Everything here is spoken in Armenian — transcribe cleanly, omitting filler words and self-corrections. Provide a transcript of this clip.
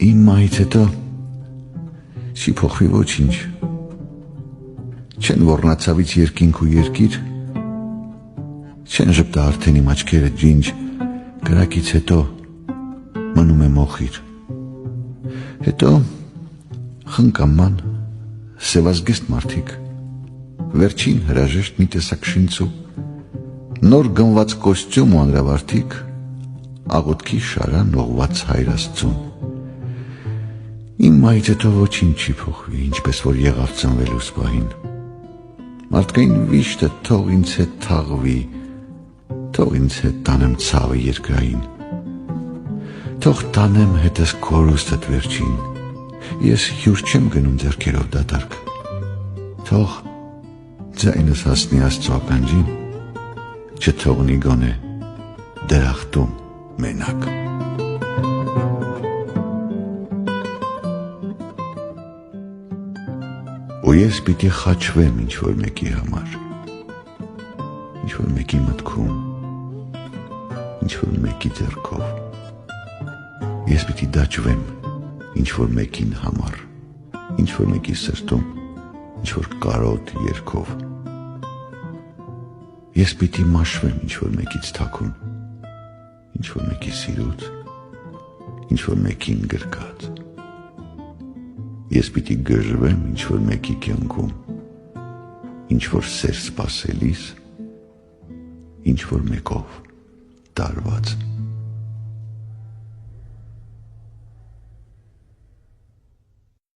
Իմ մահից հետո չի փոխվի ոչինչ։ Չեն ոռնացավից երկինք ու երկիր, չեն ժպտա արդեն իմ աչքերը ջինջ, կրակից հետո մնում է մոխիր։ Հետո խնկաման, սևազգեստ մարդիկ, վերջին հրաժեշտ մի տեսակ շինցու, նոր գնված կոստյում ու անդրավարտիկ, աղոտքի շարան նողված հայրաստուն։ Իմ մահից հետո ոչինչ չի փոխվի, ինչպես որ եղավ ծնվելուս պահին։ Մարդկային վիշտը թող ինձ հետ թաղվի, թող ինձ հետ տանեմ ցավը երկրային, թող տանեմ հետս քորուստդ վերջին, ես հյուր չեմ գնում ձեռքերով դատարկ, թող ձայնս հասնի Աստծո ականջին, չթողնի գոնե դրախտում մենակ։ Ու ես պիտի խաչվեմ ինչ-որ մեկի համար, ինչ-որ մեկի մտքում, ինչ-որ մեկի ձեռքով, ես պիտի դաջվեմ ինչ-որ մեկին համար, ինչ-որ մեկի սրտում, ինչ-որ կարոտ երգով, ես պիտի մաշվեմ ինչ-որ մեկից թաքուն, ինչ-որ մեկի սիրուց, ինչ-որ մեկին գրկած, ես պիտի գժվեմ ինչ-որ մեկի կյանքում, ինչ-որ սեր սպասելիս, ինչ-որ մեկով տարված։